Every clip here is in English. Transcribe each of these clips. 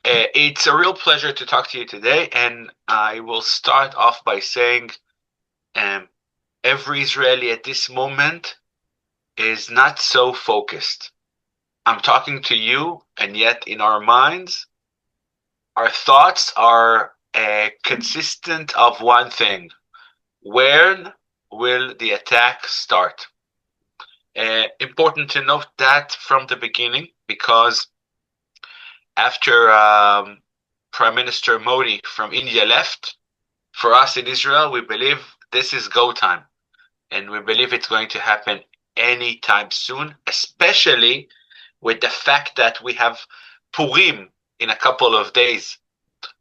It's a real pleasure to talk to you today, and I will start off by saying um, every Israeli at this moment is not so focused. I'm talking to you, and yet in our minds, our thoughts are consistent of one thing. When will the attack start? Important to note that from the beginning, because after Prime Minister Modi from India left, for us in Israel, we believe this is go time. And we believe it's going to happen anytime soon, especially with the fact that we have Purim in a couple of days,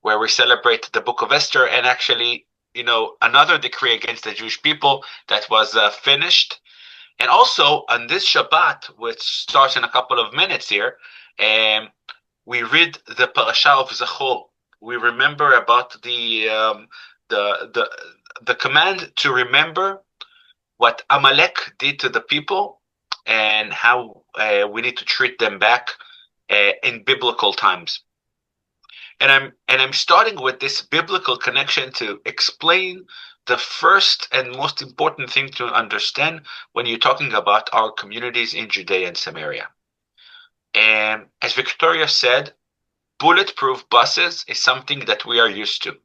where we celebrate the Book of Esther and actually, another decree against the Jewish people that was finished. And also on this Shabbat, which starts in a couple of minutes here, we read the parasha of Zachor. We remember about the command to remember what Amalek did to the people and how we need to treat them back in biblical times. And I'm starting with this biblical connection to explain the first and most important thing to understand when you're talking about our communities in Judea and Samaria. And as Victoria said, bulletproof buses is something that we are used to.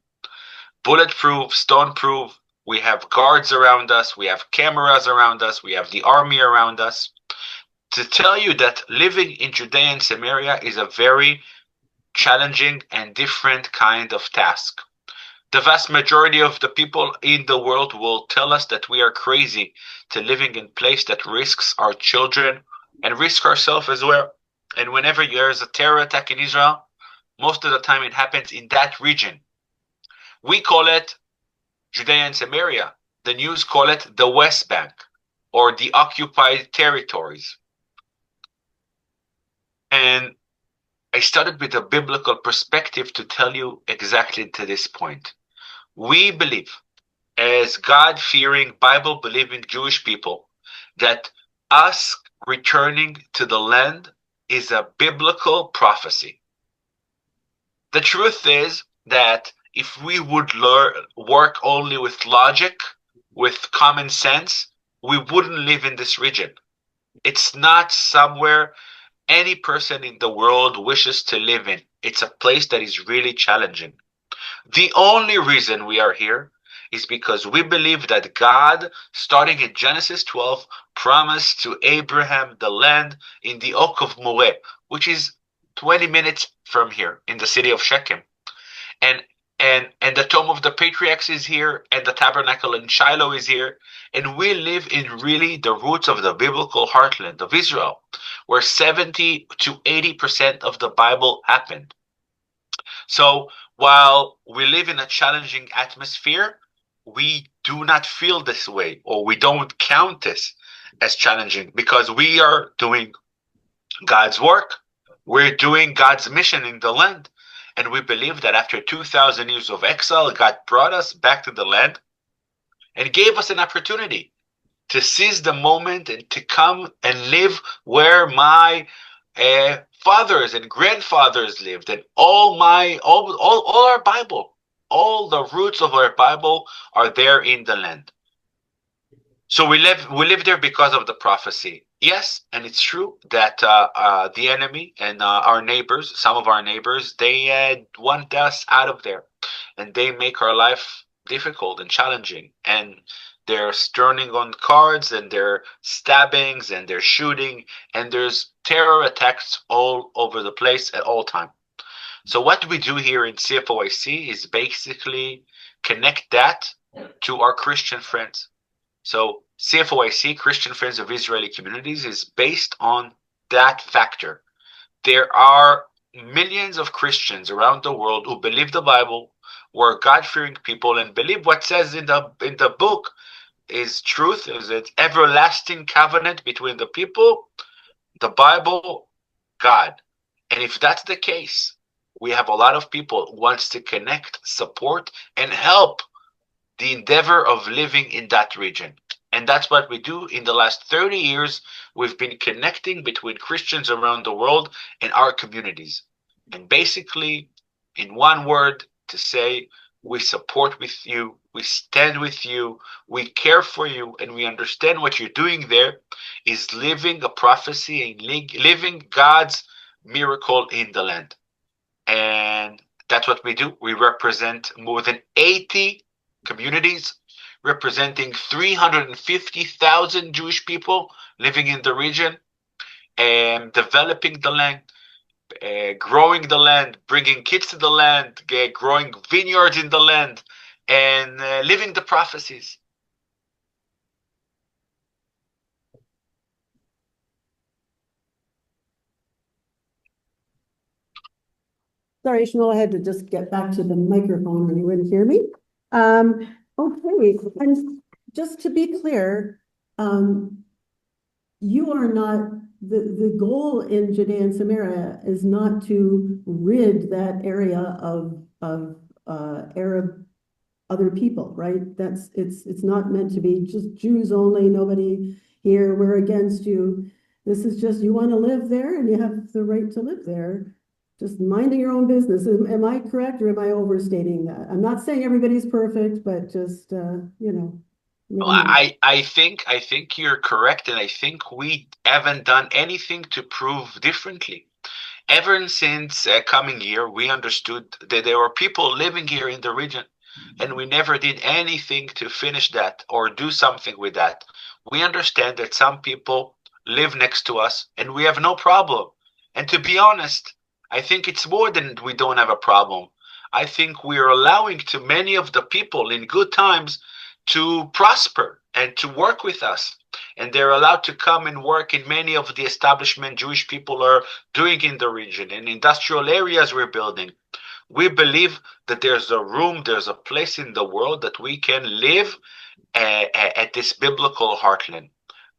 Bulletproof, stoneproof, we have guards around us, we have cameras around us, we have the army around us. To tell you that living in Judea and Samaria is a very challenging and different kind of task. The vast majority of the people in the world will tell us that we are crazy to living in a place that risks our children and risk ourselves as well. And whenever there is a terror attack in Israel, most of the time it happens in that region. We call it Judea and Samaria. The news call it the West Bank or the occupied territories. And I started with a biblical perspective to tell you exactly to this point. We believe, as God-fearing, Bible-believing Jewish people, that us returning to the land is a biblical prophecy. The truth is that if we would work only with logic, with common sense, we wouldn't live in this region. It's not somewhere any person in the world wishes to live in. It's a place that is really challenging. The only reason we are here is because we believe that God, starting in Genesis 12, promised to Abraham the land in the Oak of Moreh, which is 20 minutes from here in the city of Shechem. And the tomb of the patriarchs is here, and the tabernacle in Shiloh is here, and we live in really the roots of the biblical heartland of Israel, where 70 to 80% of the Bible happened. So while we live in a challenging atmosphere, we do not feel this way, or we don't count this as challenging, because we are doing God's work. We're doing God's mission in the land. And we believe that after 2,000 years of exile, God brought us back to the land and gave us an opportunity to seize the moment and to come and live where my fathers and grandfathers lived, and all our Bible, all the roots of our Bible are there in the land. So we live there because of the prophecy. Yes, and it's true that the enemy and our neighbors, some of our neighbors, they want us out of there, and they make our life difficult and challenging. And they're turning on cards, and they're stabbings, and they're shooting, and there's terror attacks all over the place at all time. So what we do here in CFOIC is basically connect that to our Christian friends. So CFOIC, Christian Friends of Israeli Communities, is based on that factor. There are millions of Christians around the world who believe the Bible, who are God-fearing people, and believe what says in the book is truth, is an everlasting covenant between the people, the Bible, God. And if that's the case, we have a lot of people who wants to connect, support, and help the endeavor of living in that region. And that's what we do. In the last 30 years, we've been connecting between Christians around the world and our communities. And basically, in one word, to say, we support with you, we stand with you, we care for you, and we understand what you're doing there, is living a prophecy and living God's miracle in the land. And that's what we do. We represent more than 80 communities, representing 350,000 Jewish people living in the region, and developing the land, growing the land, bringing kids to the land, growing vineyards in the land, and living the prophecies. Sorry, Shmuel, I had to just get back to the microphone when you wouldn't hear me. Okay, and just to be clear, you are not, the goal in Judea and Samaria is not to rid that area of Arab other people, right? It's not meant to be just Jews only, nobody here, we're against you. This is just, you want to live there and you have the right to live there. Just minding your own business. Am I correct or am I overstating that? I'm not saying everybody's perfect, but just, I think you're correct, and I think we haven't done anything to prove differently. Ever since coming here, we understood that there were people living here in the region, and we never did anything to finish that or do something with that. We understand that some people live next to us, and we have no problem. And to be honest, I think it's more than we don't have a problem. I think we are allowing to many of the people in good times to prosper and to work with us. And they're allowed to come and work in many of the establishment Jewish people are doing in the region, and industrial areas we're building. We believe that there's a room, there's a place in the world that we can live at this biblical heartland.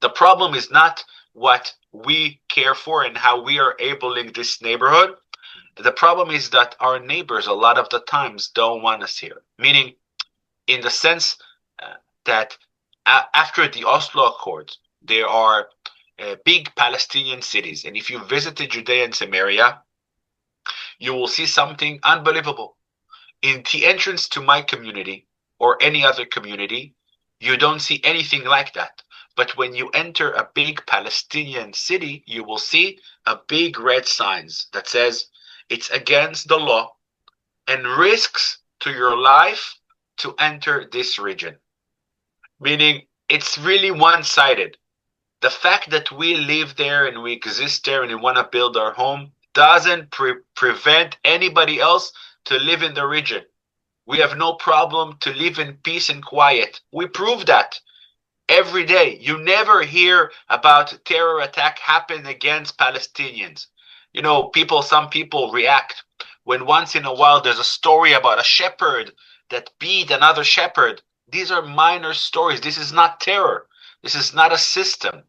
The problem is not what we care for and how we are enabling this neighborhood. The problem is that our neighbors a lot of the times don't want us here. Meaning, in the sense that after the Oslo Accords, there are big Palestinian cities. And if you visited Judea and Samaria, you will see something unbelievable. In the entrance to my community or any other community, you don't see anything like that. But when you enter a big Palestinian city, you will see a big red signs that says it's against the law and risks to your life to enter this region. Meaning it's really one-sided. The fact that we live there and we exist there and we want to build our home doesn't prevent anybody else to live in the region. We have no problem to live in peace and quiet. We prove that every day. You never hear about terror attack happen against Palestinians. You know, some people react when once in a while there's a story about a shepherd that beat another shepherd. These are minor stories. This is not terror. This is not a system.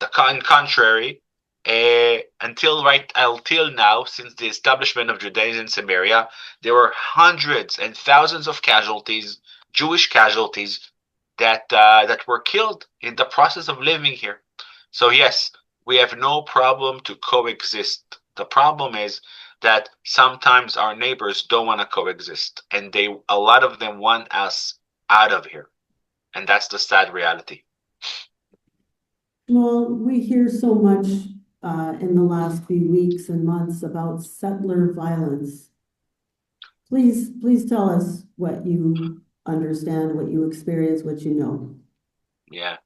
The contrary, until now, since the establishment of Judea and Samaria, there were hundreds and thousands of casualties, Jewish casualties, that were killed in the process of living here. So yes, we have no problem to coexist. The problem is that sometimes our neighbors don't want to coexist, and a lot of them want us out of here, and that's the sad reality. Well, we hear so much in the last few weeks and months about settler violence. Please tell us what you understand, what you experience, what you know. Yeah.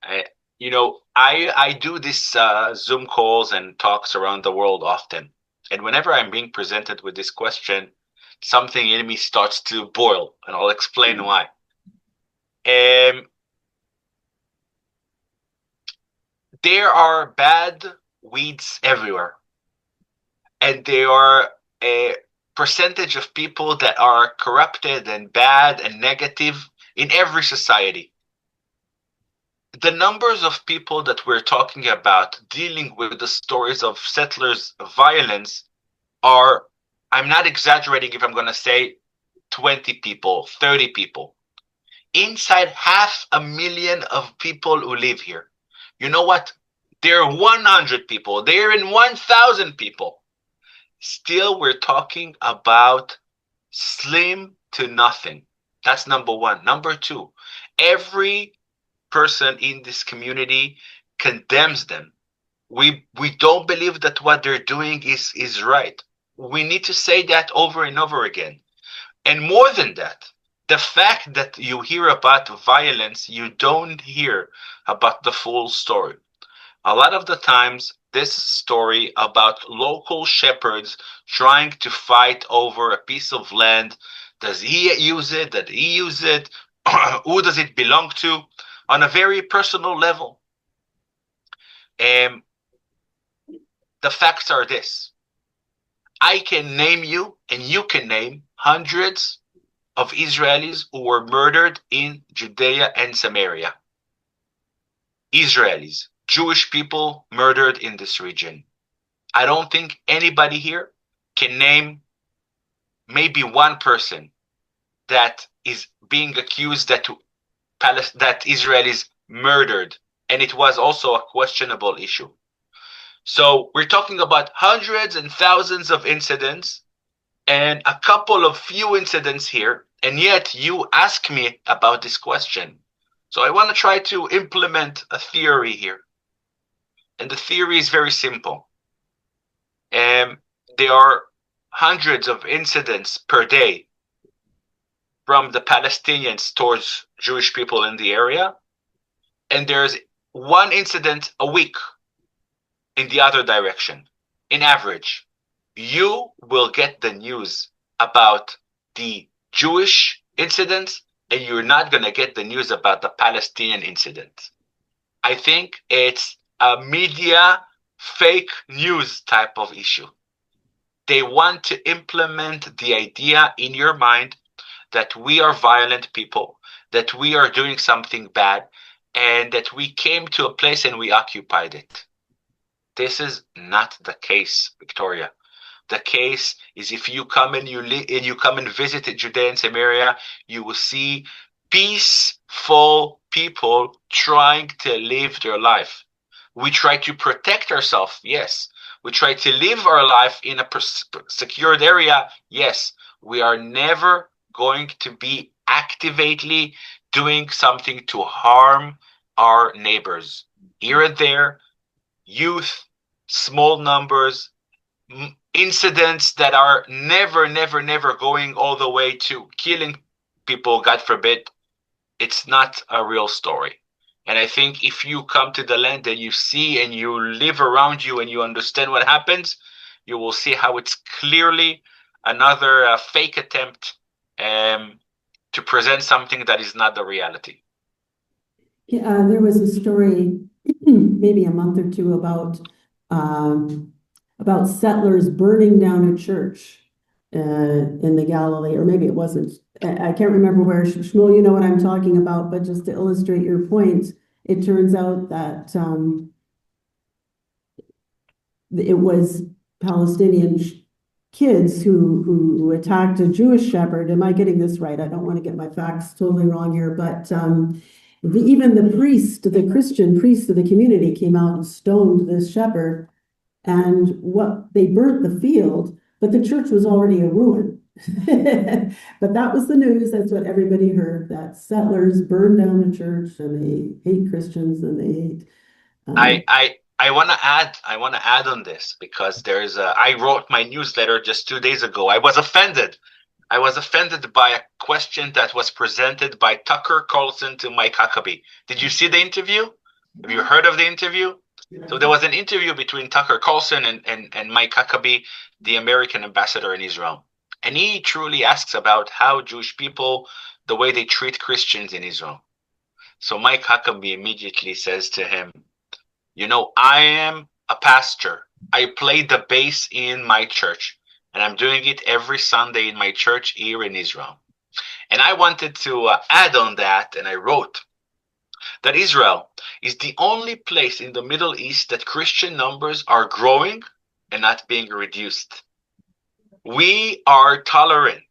I do this Zoom calls and talks around the world often. And whenever I'm being presented with this question, something in me starts to boil, and I'll explain why. There are bad weeds everywhere, and there are a percentage of people that are corrupted and bad and negative in every society. The numbers of people that we're talking about dealing with the stories of settlers' violence are, I'm not exaggerating if I'm going to say 20 people, 30 people. Inside 500,000 of people who live here. You know what? There are 100 people. They're in 1,000 people. still we're talking about slim to nothing. That's number one. Number two, every person in this community condemns them. We don't believe that what they're doing is right. We need to say that over and over again. And more than that, the fact that you hear about violence, you don't hear about the full story. A lot of the times, this story about local shepherds trying to fight over a piece of land. Does he use it? Did he use it? Who does it belong to? On a very personal level. The facts are this. I can name you and you can name hundreds of Israelis who were murdered in Judea and Samaria. Israelis, Jewish people murdered in this region. I don't think anybody here can name maybe one person that is being accused that Israel is murdered, and it was also a questionable issue. So we're talking about hundreds and thousands of incidents and a couple of few incidents here, and yet you ask me about this question. So I want to try to implement a theory here. And the theory is very simple. There are hundreds of incidents per day from the Palestinians towards Jewish people in the area, and there's one incident a week in the other direction. In average, you will get the news about the Jewish incidents, and you're not going to get the news about the Palestinian incident. I think it's a media fake news type of issue. They want to implement the idea in your mind that we are violent people, that we are doing something bad, and that we came to a place and we occupied it. This is not the case, Victoria. The case is if you come and you come and visit Judea and Samaria, you will see peaceful people trying to live their life. We try to protect ourselves, yes. We try to live our life in a secured area, yes. We are never going to be actively doing something to harm our neighbors. Here and there, youth, small numbers, incidents that are never going all the way to killing people, God forbid. It's not a real story. And I think if you come to the land and you see and you live around you and you understand what happens, you will see how it's clearly another fake attempt to present something that is not the reality. Yeah, there was a story maybe a month or two about settlers burning down a church in the Galilee, or maybe it wasn't. I can't remember where. Shmuel, you know what I'm talking about, but just to illustrate your point, it turns out that it was Palestinian kids who attacked a Jewish shepherd. Am I getting this right? I don't want to get my facts totally wrong here, but even the Christian priest of the community came out and stoned this shepherd, and they burnt the field, but the church was already a ruin. But that was the news. That's what everybody heard, that settlers burned down the church and they hate Christians and they hate. I want to add on this because I wrote my newsletter just 2 days ago. I was offended by a question that was presented by Tucker Carlson to Mike Huckabee. Did you see the interview? Have you heard of the interview? So there was an interview between Tucker Carlson and Mike Huckabee, the American ambassador in Israel. And he truly asks about how Jewish people, the way they treat Christians in Israel. So Mike Huckabee immediately says to him, I am a pastor. I play the bass in my church, and I'm doing it every Sunday in my church here in Israel. And I wanted to add on that, and I wrote that Israel is the only place in the Middle East that Christian numbers are growing and not being reduced. We are tolerant.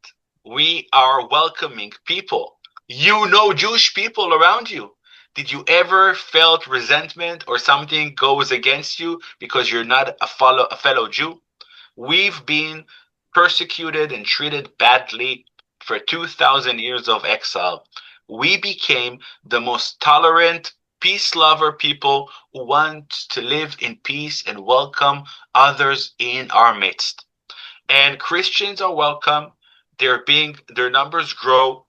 We are welcoming people. Jewish people around you. Did you ever felt resentment or something goes against you because you're not a fellow Jew? We've been persecuted and treated badly for 2,000 years of exile. We became the most tolerant, peace lover people who want to live in peace and welcome others in our midst. And Christians are welcome. Their numbers grow.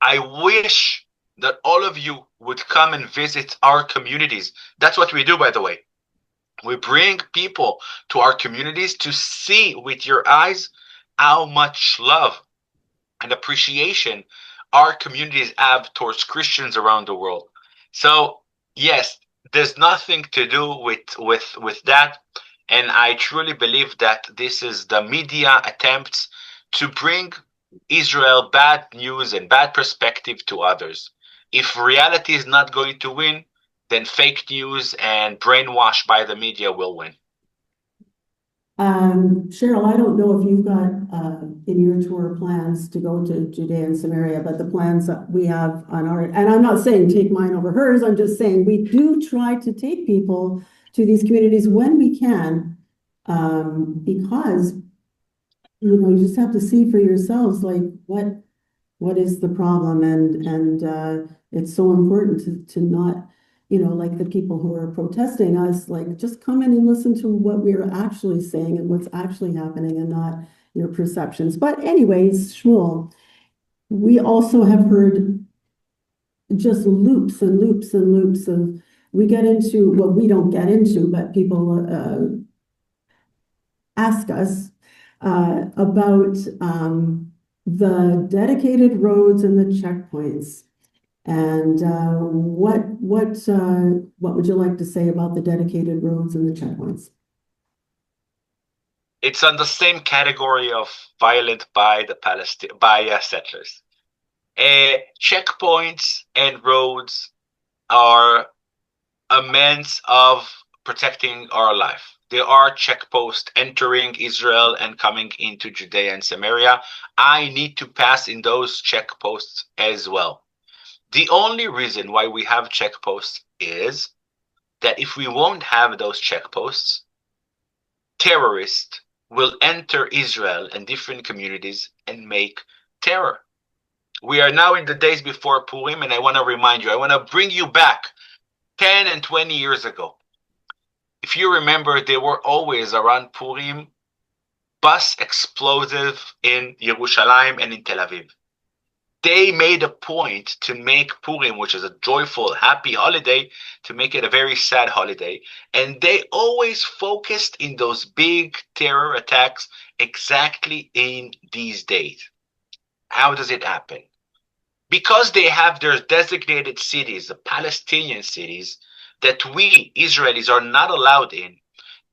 I wish that all of you would come and visit our communities. That's what we do, by the way. We bring people to our communities to see with your eyes how much love and appreciation our communities have towards Christians around the world. So yes, there's nothing to do with that, and I truly believe that this is the media attempts to bring Israel bad news and bad perspective to others. If reality is not going to win, then fake news and brainwash by the media will win. Cheryl, I don't know if you've got in your tour plans to go to Judea and Samaria, but the plans that we have on our, and I'm not saying take mine over hers, I'm just saying we do try to take people to these communities when we can, because you just have to see for yourselves like what is the problem, and it's so important to not, like the people who are protesting us, like just come in and listen to what we're actually saying and what's actually happening and not your perceptions. But anyways, Shmuel, we also have heard just loops and loops and loops of, we get into what we don't get into, but people ask us about the dedicated roads and the checkpoints. And what would you like to say about the dedicated roads and the checkpoints? It's on the same category of violent by the settlers. Checkpoints and roads are a means of protecting our life. There are checkposts entering Israel and coming into Judea and Samaria. I need to pass in those checkposts as well. The only reason why we have checkposts is that if we won't have those checkposts, terrorists will enter Israel and different communities and make terror. We are now in the days before Purim, and I want to remind you, I want to bring you back 10 and 20 years ago. If you remember, there were always around Purim bus explosive in Yerushalayim and in Tel Aviv. They made a point to make Purim, which is a joyful, happy holiday, to make it a very sad holiday. And they always focused in those big terror attacks exactly in these days. How does it happen? Because they have their designated cities, the Palestinian cities, that we Israelis are not allowed in,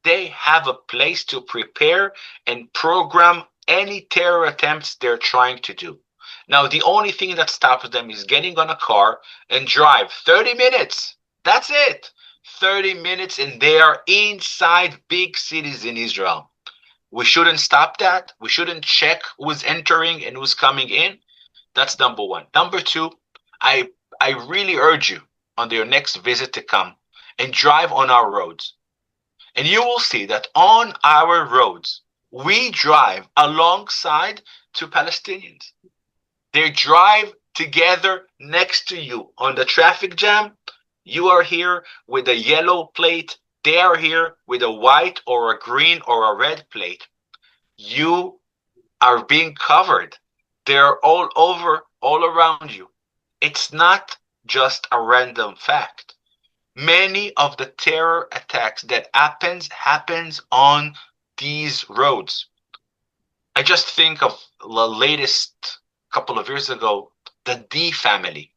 they have a place to prepare and program any terror attempts they're trying to do. Now, the only thing that stops them is getting on a car and drive 30 minutes. That's it. 30 minutes and they are inside big cities in Israel. We shouldn't stop that. We shouldn't check who's entering and who's coming in. That's number one. Number two, I really urge you on your next visit to come and drive on our roads. And you will see that on our roads, we drive alongside two Palestinians. They drive together next to you on the traffic jam. You are here with a yellow plate. They are here with a white or a green or a red plate. You are being covered. They're all over, all around you. It's not just a random fact. Many of the terror attacks that happens on these roads. I just think of the latest couple of years ago, the D family.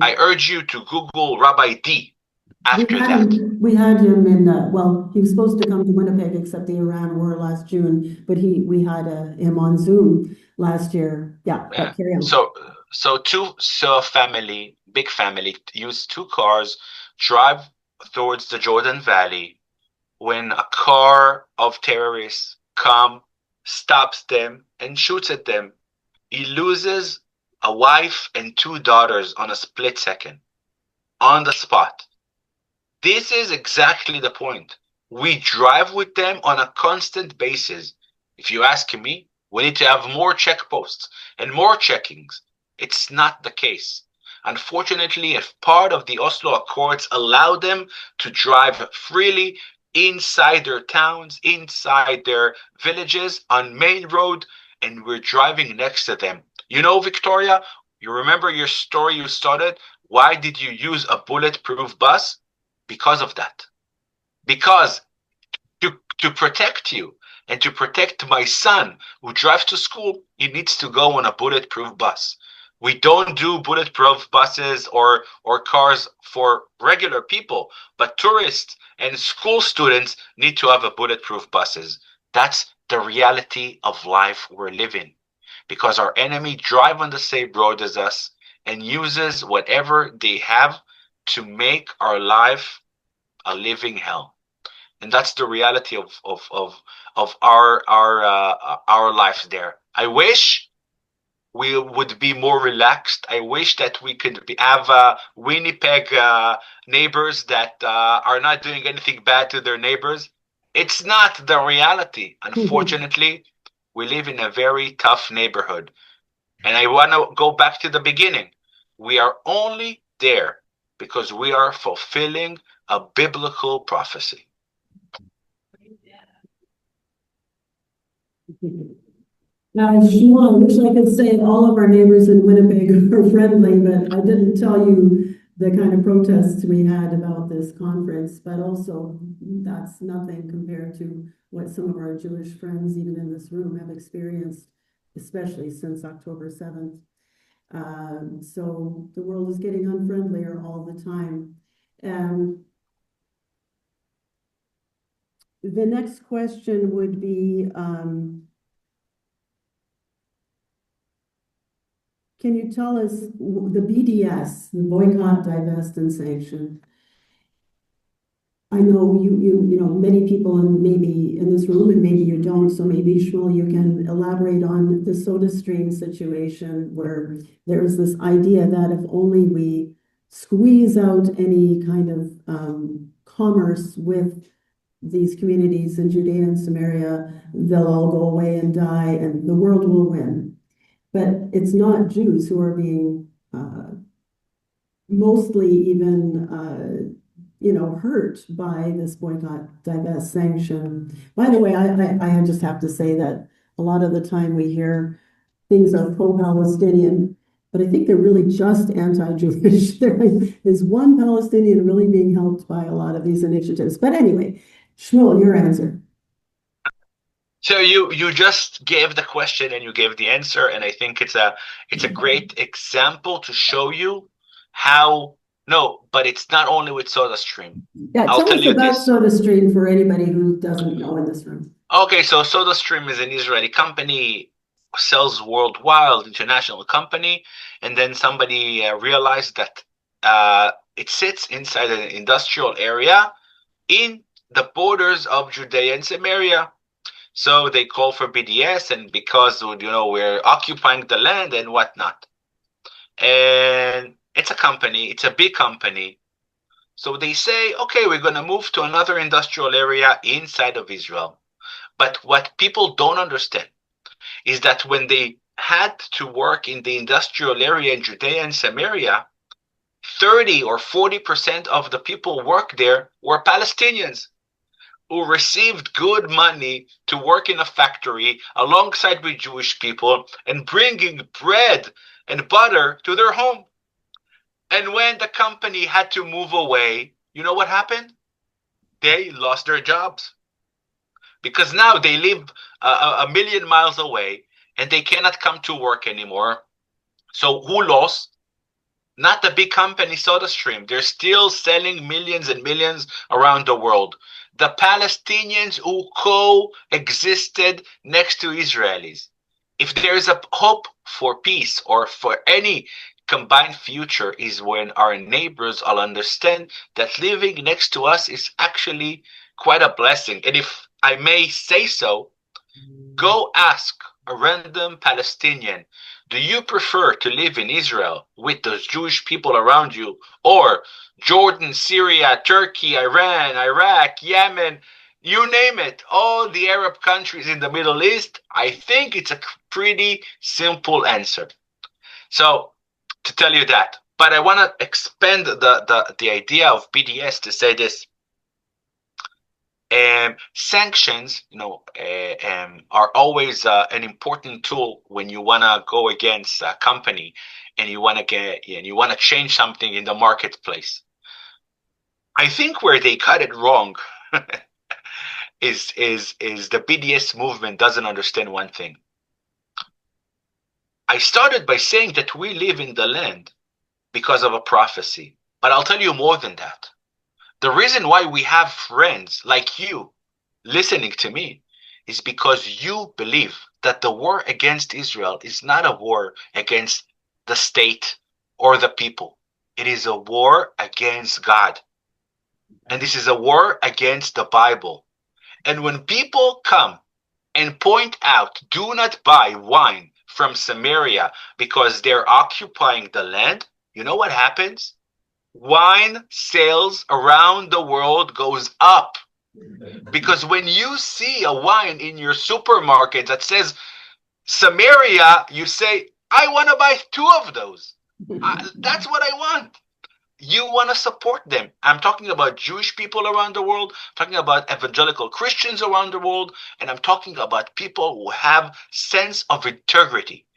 I urge you to Google Rabbi D after that. We had him in, well, he was supposed to come to Winnipeg, except the Iran war last June, but we had him on Zoom last year. Yeah, carry on. So family, big family, use two cars, drive towards the Jordan Valley. When a car of terrorists stops them and shoots at them, he loses a wife and two daughters on a split second, on the spot. This is exactly the point. We drive with them on a constant basis. If you ask me, we need to have more checkposts and more checkings. It's not the case. Unfortunately, if part of the Oslo Accords allow them to drive freely inside their towns, inside their villages, on main road, and we're driving next to them. You know, Victoria, you remember your story you started? Why did you use a bulletproof bus? Because of that. Because to protect you and to protect my son who drives to school, he needs to go on a bulletproof bus. We don't do bulletproof buses or cars for regular people, but tourists and school students need to have a bulletproof buses. That's the reality of life we're living, because our enemy drive on the same road as us and uses whatever they have to make our life a living hell. And that's the reality of our life there. I wish we would be more relaxed. I wish that we could have Winnipeg neighbors that are not doing anything bad to their neighbors. It's not the reality. Unfortunately, we live in a very tough neighborhood. And I want to go back to the beginning. We are only there because we are fulfilling a biblical prophecy. Now, Shmuel, I wish I could say all of our neighbors in Winnipeg are friendly, but I didn't tell you the kind of protests we had about this conference, but also that's nothing compared to what some of our Jewish friends, even in this room, have experienced, especially since October 7th. So the world is getting unfriendlier all the time. The next question would be, can you tell us the BDS, the boycott, divest, and sanction? I know you know many people, and maybe in this room, and maybe you don't. So maybe Shmuel, you can elaborate on the SodaStream situation, where there's this idea that if only we squeeze out any kind of commerce with these communities in Judea and Samaria, they'll all go away and die, and the world will win. But it's not Jews who are being mostly even hurt by this boycott, divest, sanction. By the way, I just have to say that a lot of the time we hear things are pro-Palestinian, but I think they're really just anti-Jewish. There is one Palestinian really being helped by a lot of these initiatives. But anyway, Shmuel, your answer. So you just gave the question and you gave the answer, and I think it's a great example to show you how. No, but it's not only with SodaStream. Yeah, I'll tell us about this. SodaStream for anybody who doesn't know in this room. Okay, so SodaStream is an Israeli company, sells worldwide, international company, and then somebody realized that it sits inside an industrial area in the borders of Judea and Samaria. So they call for BDS, and because we're occupying the land and whatnot. And it's a company, it's a big company. So they say, okay, we're going to move to another industrial area inside of Israel. But what people don't understand is that when they had to work in the industrial area in Judea and Samaria, 30 or 40% of the people work there were Palestinians who received good money to work in a factory alongside with Jewish people and bringing bread and butter to their home. And when the company had to move away, you know what happened? They lost their jobs. Because now they live a million miles away and they cannot come to work anymore. So who lost? Not the big company SodaStream. They're still selling millions and millions around the world. The Palestinians who coexisted next to Israelis. If there is a hope for peace or for any combined future, is when our neighbors will understand that living next to us is actually quite a blessing. And if I may say so, go ask a random Palestinian, do you prefer to live in Israel with those Jewish people around you, or Jordan, Syria, Turkey, Iran, Iraq, Yemen, You name it, all the Arab countries in the Middle East. I think it's a pretty simple answer. So to tell you that, but I want to expand the idea of BDS to say this. Sanctions, are always an important tool when you want to go against a company and you want to change something in the marketplace. I think where they cut it wrong is the BDS movement doesn't understand one thing. I started by saying that we live in the land because of a prophecy, but I'll tell you more than that. The reason why we have friends like you listening to me is because you believe that the war against Israel is not a war against the state or the people. It is a war against God. And this is a war against the Bible. And when people come and point out, do not buy wine from Samaria because they're occupying the land, you know what happens? Wine sales around the world goes up. Because when you see a wine in your supermarket that says Samaria, you say, I want to buy 2 of those. That's what I want. You want to support them. I'm talking about Jewish people around the world, I'm talking about evangelical Christians around the world, and I'm talking about people who have sense of integrity.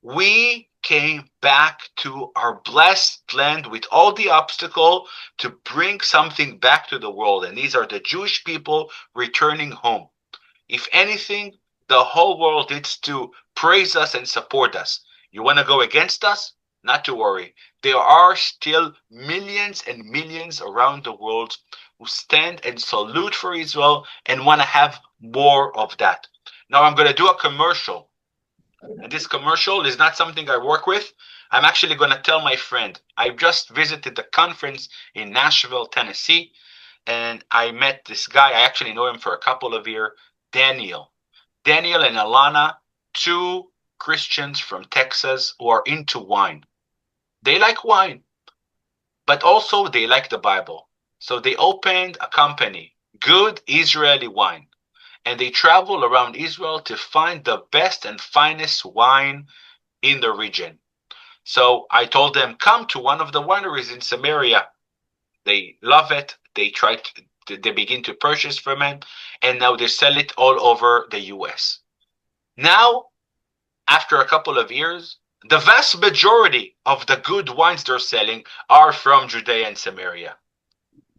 We came back to our blessed land with all the obstacle to bring something back to the world. And these are the Jewish people returning home. If anything, the whole world needs to praise us and support us. You want to go against us? Not to worry. There are still millions and millions around the world who stand and salute for Israel and want to have more of that. Now I'm going to do a commercial. And this commercial is not something I work with. I'm actually going to tell my friend. I just visited the conference in Nashville, Tennessee, and I met this guy. I actually know him for a couple of years, Daniel. Daniel and Alana, 2 Christians from Texas who are into wine. They like wine, but also they like the Bible. So they opened a company, Good Israeli Wine. And they travel around Israel to find the best and finest wine in the region. So I told them, come to one of the wineries in Samaria. They love it. They begin to purchase from it, and now they sell it all over the US. Now, after a couple of years, the vast majority of the good wines they're selling are from Judea and Samaria.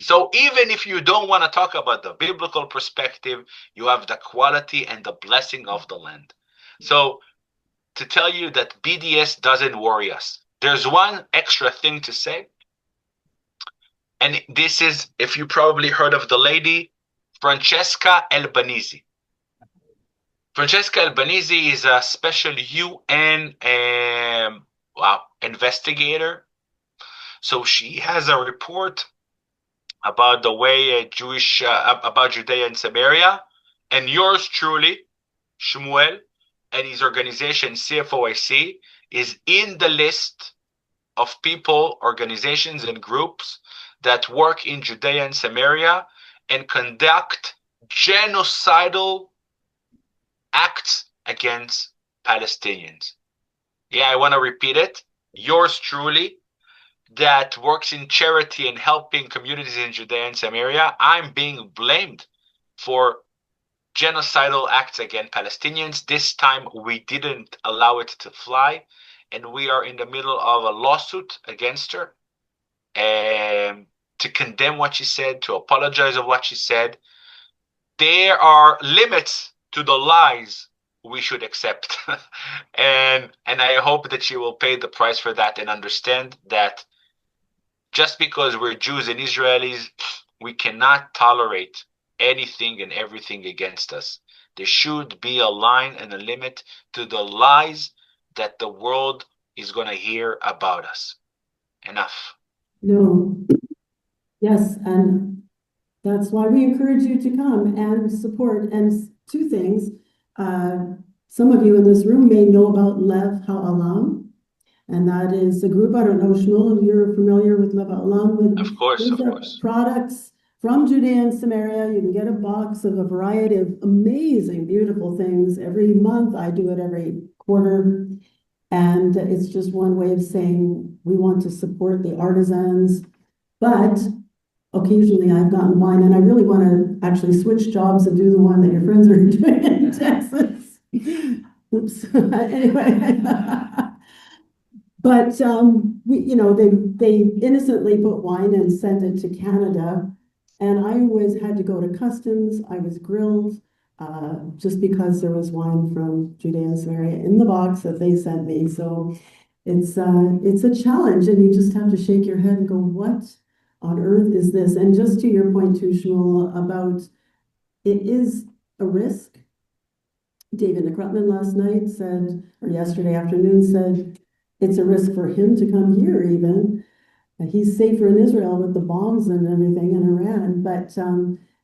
So even if you don't want to talk about the biblical perspective, you have the quality and the blessing of the land. So to tell you that BDS doesn't worry us, there's one extra thing to say. And this is, if you probably heard of the lady, Francesca Albanese. Francesca Albanese is a special UN investigator. So she has a report about the way about Judea and Samaria, and yours truly, Shmuel, and his organization CFOIC is in the list of people, organizations, and groups that work in Judea and Samaria and conduct genocidal acts against Palestinians. Yeah, I want to repeat it. Yours truly, that works in charity and helping communities in Judea and Samaria, I'm being blamed for genocidal acts against Palestinians. This time we didn't allow it to fly, and we are in the middle of a lawsuit against her to condemn what she said, to apologize of what she said. There are limits to the lies we should accept. and I hope that she will pay the price for that and understand that just because we're Jews and Israelis, we cannot tolerate anything and everything against us. There should be a line and a limit to the lies that the world is going to hear about us. Enough. No. Yes, and that's why we encourage you to come and support. And 2 things. Some of you in this room may know about Lev Ha'olam. And that is a group, I don't know, Shmuel, if you're familiar with Lev Ha'olam. Of course. Products from Judea and Samaria. You can get a box of a variety of amazing, beautiful things every month. I do it every quarter. And it's just one way of saying we want to support the artisans. But occasionally I've gotten wine, and I really want to actually switch jobs and do the one that your friends are doing in Texas. Oops. Anyway. But they innocently put wine and sent it to Canada, and I had to go to customs. I was grilled just because there was wine from Judea and Samaria in the box that they sent me. So it's a challenge, and you just have to shake your head and go, "What on earth is this?" And just to your point too, Shmuel, about it is a risk. David McCrutman last night said, or yesterday afternoon said, it's a risk for him to come here even. He's safer in Israel with the bombs and everything in Iran, but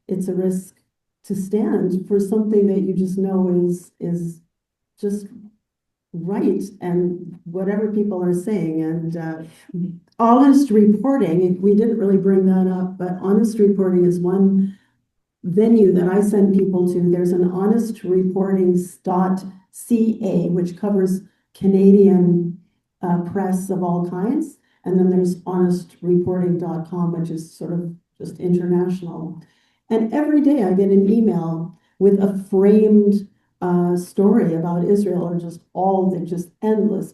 it's a risk to stand for something that you just know is just right, and whatever people are saying. And honest reporting, we didn't really bring that up, but honest reporting is one venue that I send people to. There's an honestreporting.ca, which covers Canadian press of all kinds. And then there's honestreporting.com, which is sort of just international. And every day I get an email with a framed story about Israel, or just endless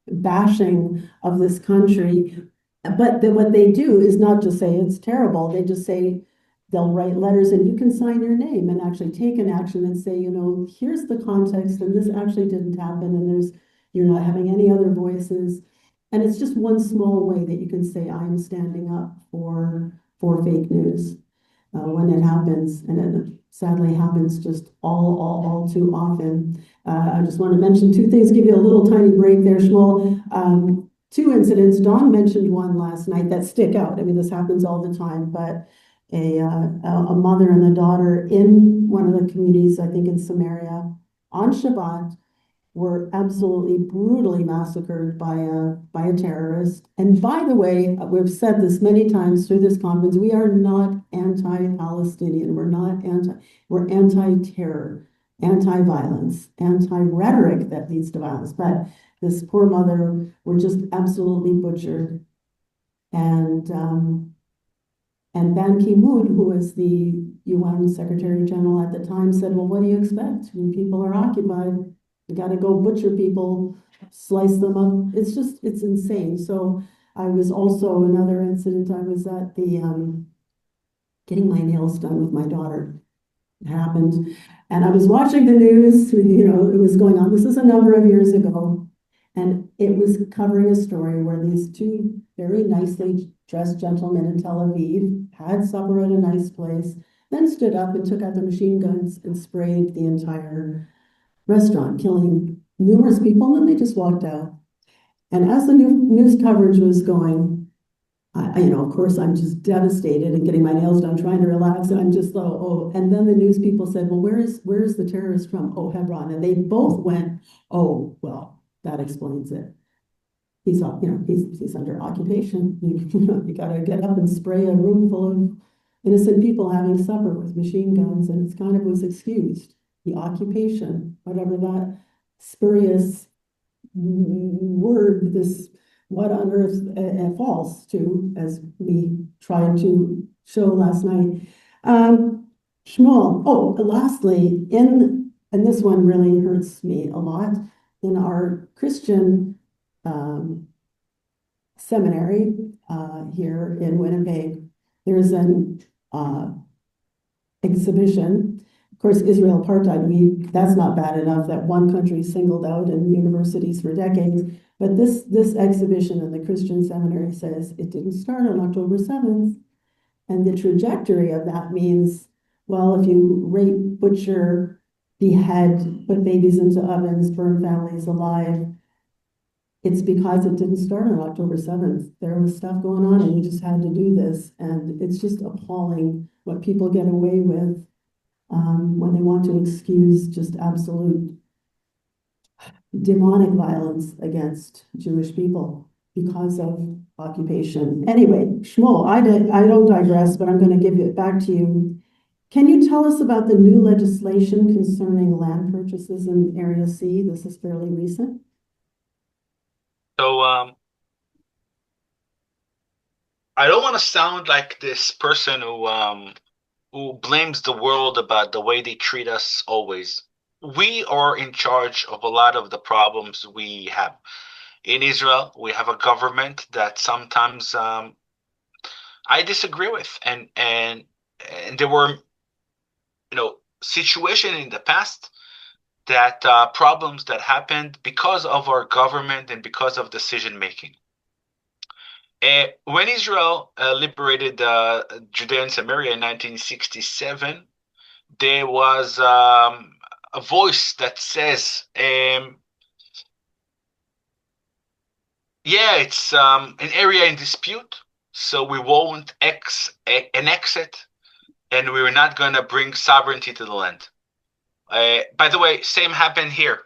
bashing of this country. But what they do is not just say it's terrible. They just say they'll write letters, and you can sign your name and actually take an action and say, here's the context, and this actually didn't happen, and you're not having any other voices. And it's just one small way that you can say, I'm standing up for fake news when it happens, and it sadly happens just all too often. I just want to mention two things, give you a little tiny break there, Shmuel. Two incidents. Dawn mentioned one last night that stick out. I mean, this happens all the time, but a mother and a daughter in one of the communities, I think in Samaria, on Shabbat, were absolutely brutally massacred by a terrorist. And by the way, we've said this many times through this conference, we are not anti-Palestinian. We're anti-terror, anti-violence, anti-rhetoric that leads to violence. But this poor mother were just absolutely butchered. And Ban Ki-moon, who was the UN Secretary General at the time, said, well, what do you expect when people are occupied? You got to go butcher people, slice them up. It's insane. So I was also, another incident, I was at the getting my nails done with my daughter. It happened. And I was watching the news, it was going on. This is a number of years ago. And it was covering a story where these two very nicely dressed gentlemen in Tel Aviv had supper at a nice place, then stood up and took out their machine guns and sprayed the entire restaurant, killing numerous people, and then they just walked out. And as the news coverage was going, of course, I'm just devastated and getting my nails done, trying to relax, and I'm just, oh. And then the news people said, well, where is the terrorist from? Oh, Hebron. And they both went, oh, well, that explains it. He's under occupation. You got to get up and spray a room full of innocent people having supper with machine guns, and it's kind of was excused. The occupation, whatever that spurious word, what on earth falls to, as we tried to show last night. Shmuel, lastly, and this one really hurts me a lot, in our Christian seminary here in Winnipeg, there's an exhibition. Of course, Israel apartheid, that's not bad enough that one country singled out in universities for decades. But this exhibition in the Christian seminary says it didn't start on October 7th. And the trajectory of that means, well, if you rape, butcher, behead, put babies into ovens, burn families alive, it's because it didn't start on October 7th. There was stuff going on, and we just had to do this. And it's just appalling what people get away with when they want to excuse just absolute demonic violence against Jewish people because of occupation. Anyway, Shmuel, I don't digress, but I'm going to give it back to you. Can you tell us about the new legislation concerning land purchases in Area C? This is fairly recent. So I don't want to sound like this person who blames the world about the way they treat us always. We are in charge of a lot of the problems we have. In Israel, we have a government that sometimes I disagree with, and there were situations in the past that problems that happened because of our government and because of decision making. When Israel liberated Judea and Samaria in 1967, there was a voice that says, yeah, it's an area in dispute, so we won't annex it, and we're not going to bring sovereignty to the land. By the way, same happened here.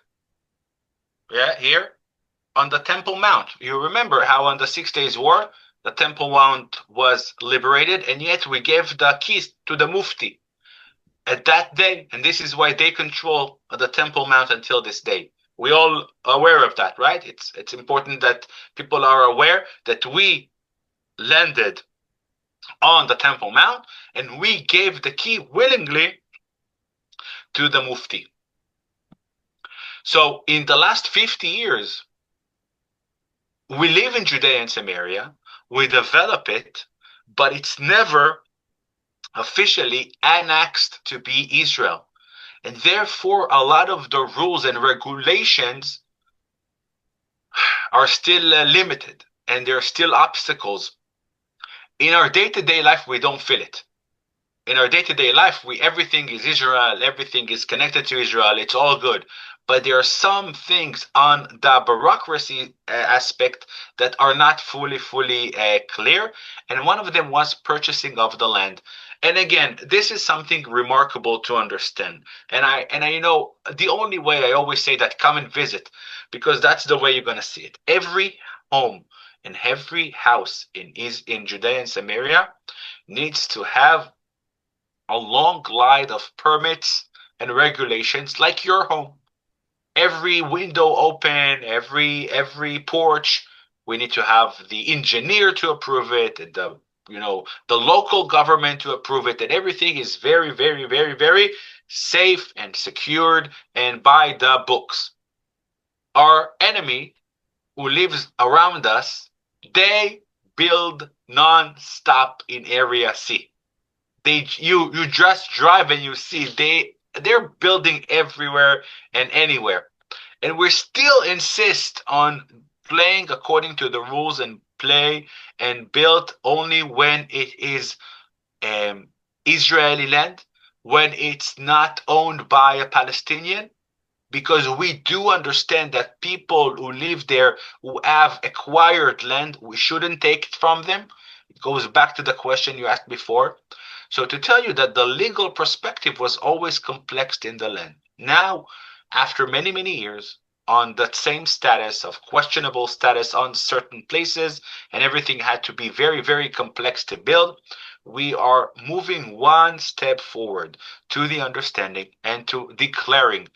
Yeah, here on the Temple Mount. You remember how on the 6 Days War, the Temple Mount was liberated, and yet we gave the keys to the Mufti at that day, and this is why they control the Temple Mount until this day. We all aware of that, right? It's important that people are aware that we landed on the Temple Mount and we gave the key willingly to the Mufti. So in the last 50 years, we live in Judea and Samaria, we develop it, but it's never officially annexed to be Israel. And therefore, a lot of the rules and regulations are still limited, and there are still obstacles. In our day-to-day life, we don't feel it. In our day-to-day life, everything is Israel, everything is connected to Israel, it's all good. But there are some things on the bureaucracy aspect that are not fully clear. And one of them was purchasing of the land. And again, this is something remarkable to understand. And I know the only way I always say that, come and visit, because that's the way you're going to see it. Every home and every house in Judea and Samaria needs to have a long line of permits and regulations like your home. Every window open, every porch, we need to have the engineer to approve it, and the local government to approve it, and everything is very safe and secured and by the books. Our enemy who lives around us, they build non-stop in Area C. You just drive and you see they're building everywhere and anywhere, and we still insist on playing according to the rules and play and build only when it is Israeli land, when it's not owned by a Palestinian, because we do understand that people who live there, who have acquired land, we shouldn't take it from them. It goes back to the question you asked before. So to tell you that the legal perspective was always complex in the land. Now, after many years, on that same status of questionable status on certain places, and everything had to be very complex to build, we are moving one step forward to the understanding and to declaring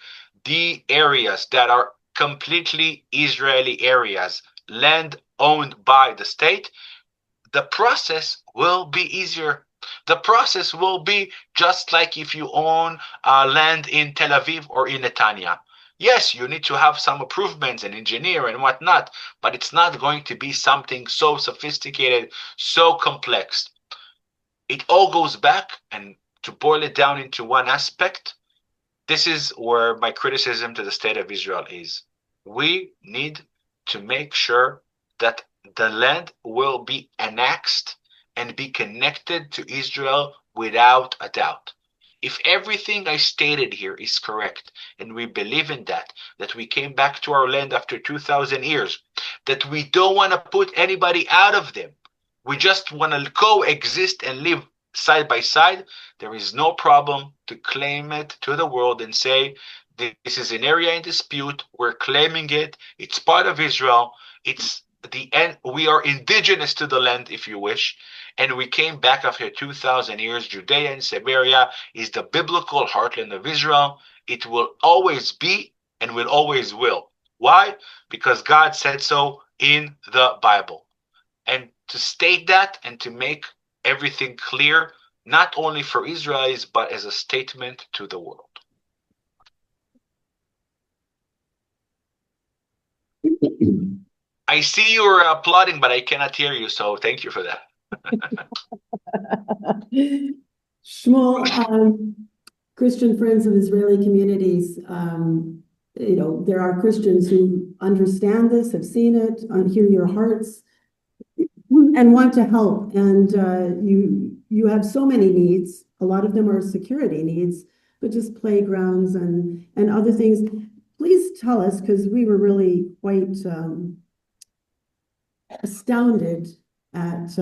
the areas that are completely Israeli areas, land owned by the state. The process will be easier. The process will be just like if you own land in Tel Aviv or in Netanya. Yes, you need to have some improvements and engineer and whatnot, but it's not going to be something so sophisticated, so complex. It all goes back, and to boil it down into one aspect, this is where my criticism to the state of Israel is. We need to make sure that the land will be annexed and be connected to Israel without a doubt. If everything I stated here is correct, and we believe in that we came back to our land after 2,000 years, that we don't want to put anybody out of them, we just want to coexist and live side by side, there is no problem to claim it to the world and say, this is an area in dispute, we're claiming it, it's part of Israel, it's we are indigenous to the land, if you wish, and we came back after 2,000 years. Judea and Samaria is the biblical heartland of Israel. It will always be and will always will. Why? Because God said so in the Bible. And to state that and to make everything clear, not only for Israelis, but as a statement to the world. I see you're applauding, but I cannot hear you, so thank you for that. Shmuel, Christian Friends of Israeli Communities, there are Christians who understand this, have seen it, hear your hearts, and want to help. And you have so many needs. A lot of them are security needs, but just playgrounds and other things. Please tell us, because we were really quite astounded at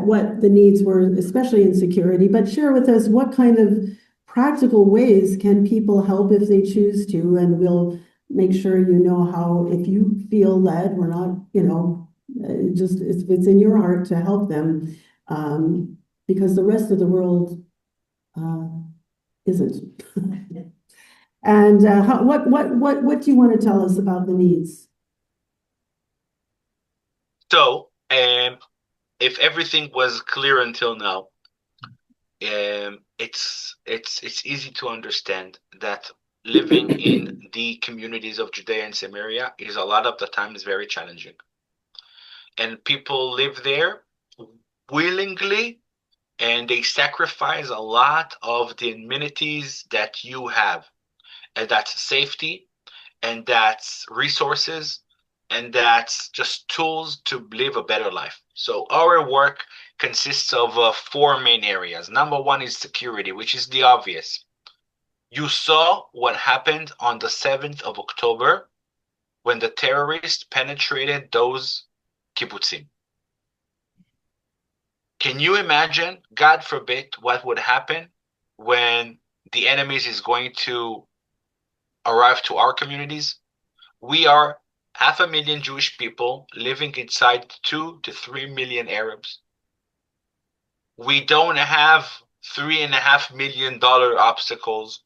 what the needs were, especially in security, but share with us what kind of practical ways can people help if they choose to, and we'll make sure you know how, if you feel led, we're not, just if it's in your heart to help them, because the rest of the world isn't. And what do you want to tell us about the needs? So, if everything was clear until now, it's easy to understand that living in the communities of Judea and Samaria is a lot of the times very challenging. And people live there willingly, and they sacrifice a lot of the amenities that you have. And that's safety, and that's resources, and that's just tools to live a better life. So our work consists of 4 main areas. Number one is security, which is the obvious. You saw what happened on the 7th of October when the terrorists penetrated those kibbutzim. Can you imagine, God forbid, what would happen when the enemies is going to arrive to our communities? We are 500,000 Jewish people living inside 2 to 3 million Arabs. We don't have $3.5 million obstacles.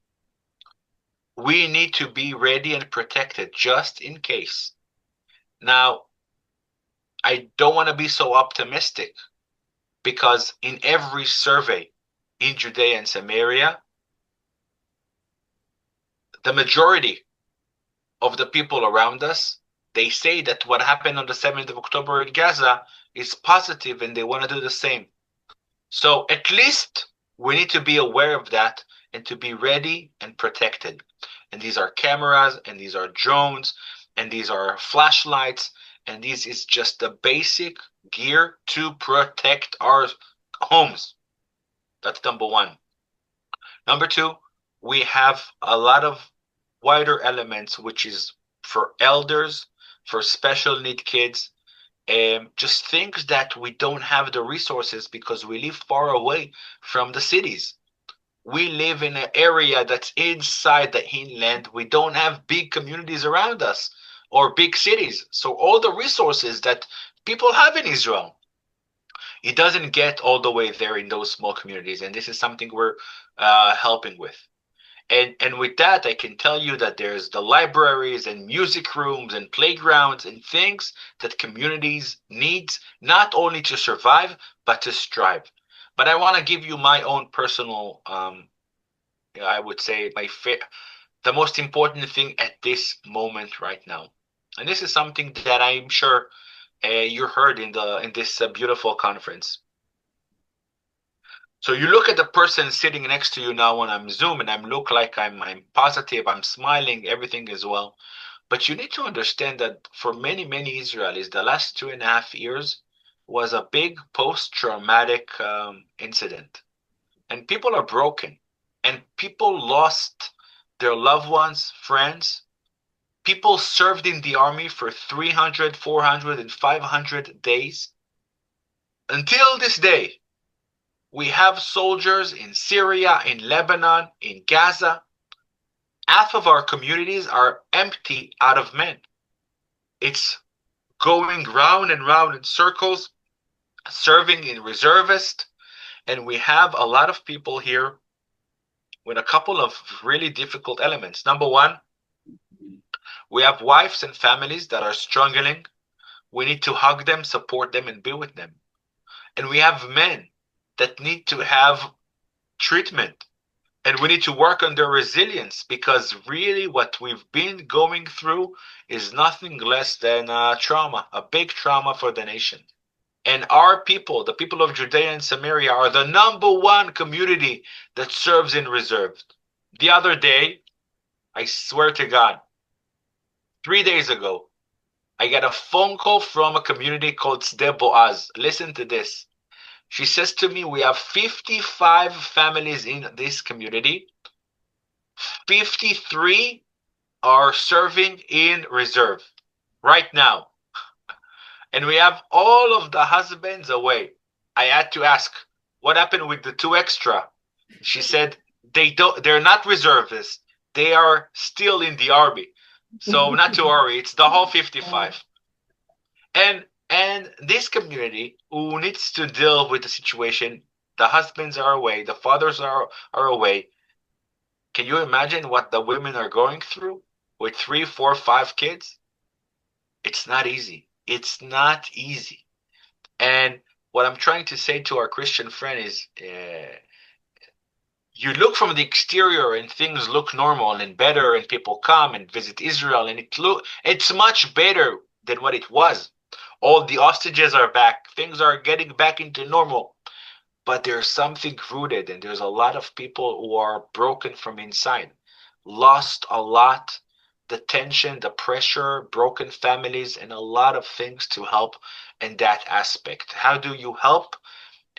We need to be ready and protected just in case. Now, I don't want to be so optimistic, because in every survey in Judea and Samaria, the majority of the people around us, they say that what happened on the 7th of October in Gaza is positive, and they want to do the same. So at least we need to be aware of that and to be ready and protected. And these are cameras, and these are drones, and these are flashlights, and this is just the basic gear to protect our homes. That's number one. Number two, we have a lot of wider elements, which is for elders, for special need kids, just things that we don't have the resources because we live far away from the cities. We live in an area that's inside the inland. We don't have big communities around us or big cities. So all the resources that people have in Israel, it doesn't get all the way there in those small communities. And this is something we're helping with. And with that, I can tell you that there's the libraries and music rooms and playgrounds and things that communities need, not only to survive, but to strive. But I want to give you my own personal, I would say, the most important thing at this moment right now. And this is something that I'm sure you heard in this beautiful conference. So you look at the person sitting next to you now when I'm Zoom, and I look like I'm positive, I'm smiling, everything is well. But you need to understand that for many, many Israelis, the last 2.5 years was a big post-traumatic incident. And people are broken. And people lost their loved ones, friends. People served in the army for 300, 400, and 500 days. Until this day, we have soldiers in Syria, in Lebanon, in Gaza. Half of our communities are empty out of men. It's going round and round in circles, serving in reservist. And we have a lot of people here with a couple of really difficult elements. Number one, we have wives and families that are struggling. We need to hug them, support them, and be with them. And we have men that need to have treatment. And we need to work on their resilience, because really what we've been going through is nothing less than a trauma, a big trauma for the nation. And our people, the people of Judea and Samaria, are the number one community that serves in reserve. The other day, I swear to God, 3 days ago, I got a phone call from a community called Sde Boaz. Listen to this. She says to me, we have 55 families in this community. 53 are serving in reserve right now. And we have all of the husbands away. I had to ask, what happened with the 2 extra? She said, they're not reservists. They are still in the army. So not to worry, it's the whole 55. And this community who needs to deal with the situation, the husbands are away, the fathers are away. Can you imagine what the women are going through with 3, 4, 5 kids? It's not easy. It's not easy. And what I'm trying to say to our Christian friend is, you look from the exterior and things look normal and better, and people come and visit Israel, and it's much better than what it was. All the hostages are back. Things are getting back into normal. But there's something rooted, and there's a lot of people who are broken from inside, lost a lot, the tension, the pressure, broken families, and a lot of things to help in that aspect. How do you help?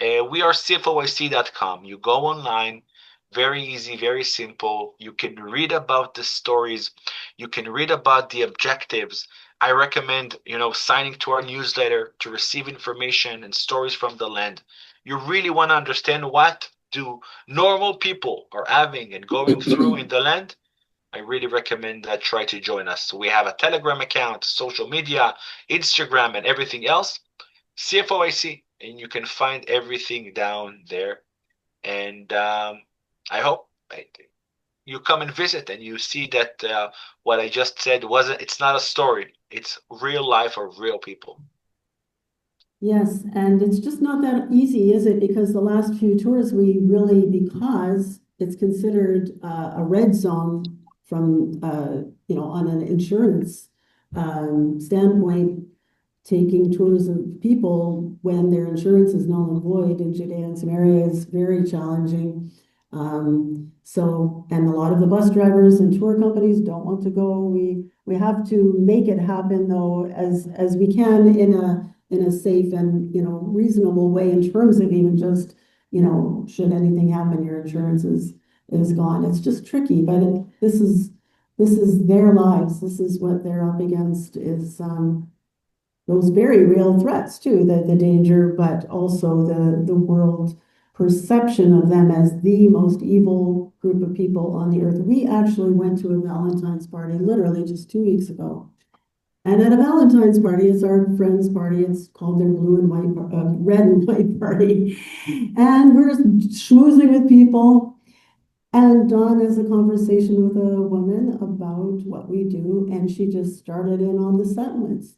We are CFOIC.com. You go online, very easy, very simple. You can read about the stories. You can read about the objectives. I recommend, signing to our newsletter to receive information and stories from the land. You really want to understand what do normal people are having and going through in the land. I really recommend that try to join us. So we have a Telegram account, social media, Instagram, and everything else. CFOIC, and you can find everything down there. And I hope you come and visit and you see that what I just said it's not a story. It's real life of real people. Yes, and it's just not that easy, is it? Because the last few tours, because it's considered a red zone from, on an insurance standpoint, taking tours of people when their insurance is null and void in Judea and Samaria is very challenging. And a lot of the bus drivers and tour companies don't want to go. We have to make it happen though, as we can in a safe and, reasonable way in terms of even just, should anything happen, your insurance is gone. It's just tricky, but this is their lives. This is what they're up against, is those very real threats too, the danger, but also the world perception of them as the most evil group of people on the earth. We actually went to a Valentine's party literally just 2 weeks ago. And at a Valentine's party, it's our friend's party. It's called their red and white party. And we're schmoozing with people. And Dawn has a conversation with a woman about what we do. And she just started in on the settlements.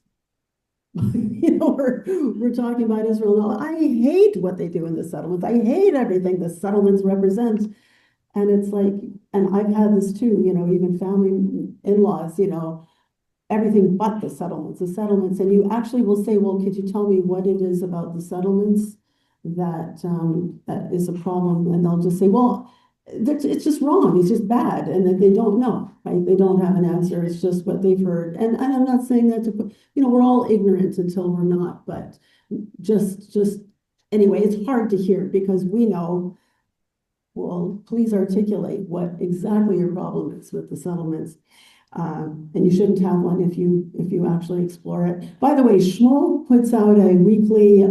We're talking about Israel. I hate what they do in the settlements. I hate everything the settlements represent. And it's like, and I've had this too, even family in-laws, everything but the settlements. And you actually will say, well, could you tell me what it is about the settlements that is a problem? And they'll just say, well, it's just wrong. It's just bad. And that they don't know, right? They don't have an answer. It's just what they've heard. And I'm not saying that to put, we're all ignorant until we're not, but just anyway, it's hard to hear because we know, well, please articulate what exactly your problem is with the settlements. And you shouldn't have one if you actually explore it. By the way, Shmuel puts out a weekly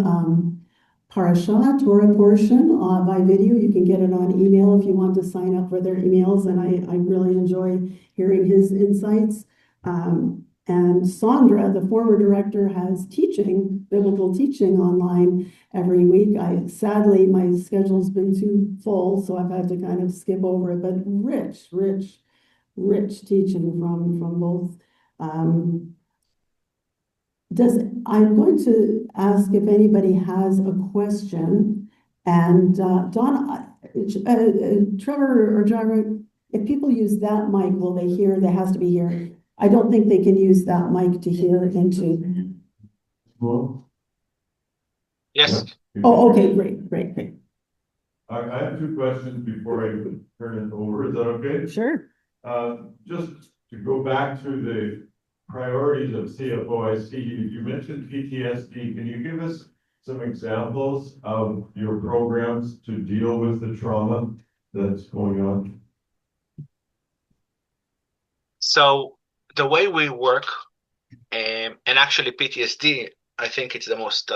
parasha, Torah portion by video. You can get it on email if you want to sign up for their emails. And I really enjoy hearing his insights. And Sandra, the former director, has biblical teaching online every week. Sadly, my schedule's been too full, so I've had to kind of skip over it, but rich teaching from both. I'm going to ask if anybody has a question. And Trevor or John, if people use that mic, will they hear? They has to be here. I don't think they can use that mic to hear into. Well, Yes. Oh, okay, great. I have two questions before I turn it over. Is that okay? Sure. Just to go back to the priorities of CFOIC, you mentioned PTSD. Can you give us some examples of your programs to deal with the trauma that's going on? So the way we work, and actually PTSD, I think it's the most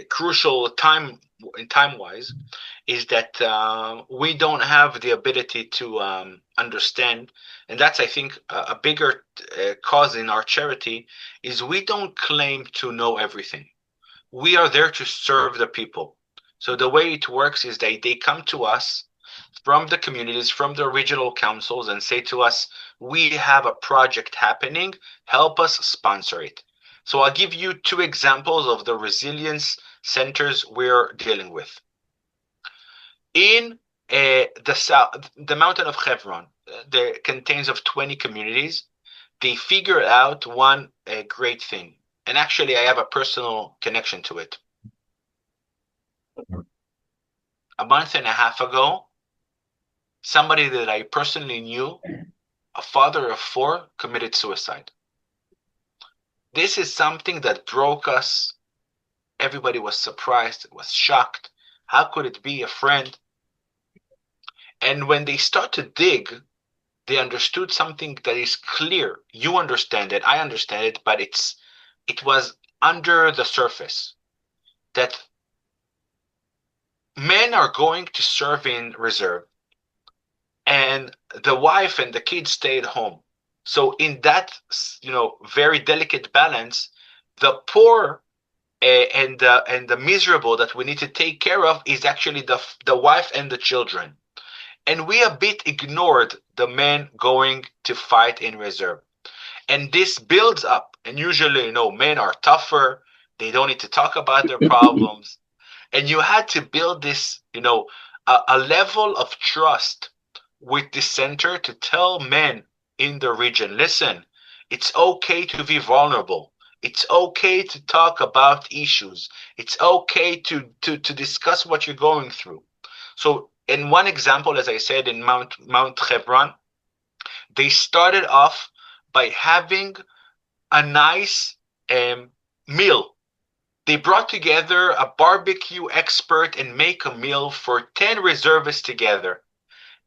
crucial time-wise, is that we don't have the ability to understand, and that's I think a bigger cause in our charity is we don't claim to know everything. We are there to serve the people. So the way it works is they come to us from the communities, from the regional councils, and say to us, we have a project happening, help us sponsor it. So I'll give you two examples of the resilience centers we're dealing with. In the south, the mountain of Hebron, that contains of 20 communities, they figured out one great thing. And actually, I have a personal connection to it. A month and a half ago, somebody that I personally knew, a father of 4, committed suicide. This is something that broke us. Everybody was surprised, was shocked. How could it be a friend? And when they start to dig, they understood something that is clear. You understand it, I understand it, but it was under the surface that men are going to serve in reserve, and the wife and the kids stayed home. So in that, very delicate balance, the poor and the miserable that we need to take care of is actually the wife and the children. And we a bit ignored the men going to fight in reserve. And this builds up. And usually, men are tougher. They don't need to talk about their problems. And you had to build this, a level of trust with the center to tell men in the region, listen, it's okay to be vulnerable. It's okay to talk about issues. It's okay to discuss what you're going through. So in one example, as I said, in Mount Hebron, they started off by having a nice meal. They brought together a barbecue expert and make a meal for 10 reservists together.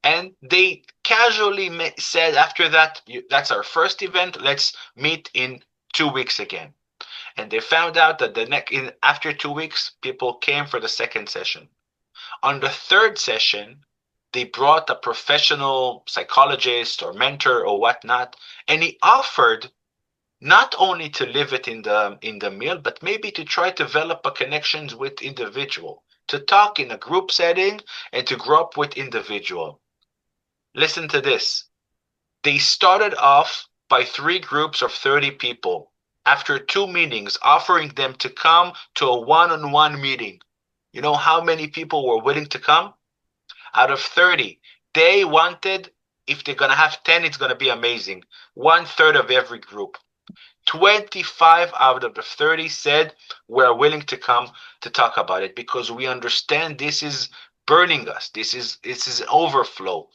And they casually said after that, that's our first event, let's meet in 2 weeks again. And they found out that after 2 weeks, people came for the second session. On the third session, they brought a professional psychologist or mentor or whatnot, and he offered not only to live it in the meal, but maybe to try to develop a connections with individual, to talk in a group setting and to grow up with individual. Listen to this. They started off by 3 groups of 30 people. After 2 meetings, offering them to come to a one-on-one meeting. You know how many people were willing to come? Out of 30, they wanted, if they're going to have 10, it's going to be amazing. 1/3 of every group. 25 out of the 30 said we're willing to come to talk about it because we understand this is burning us. This is overflow.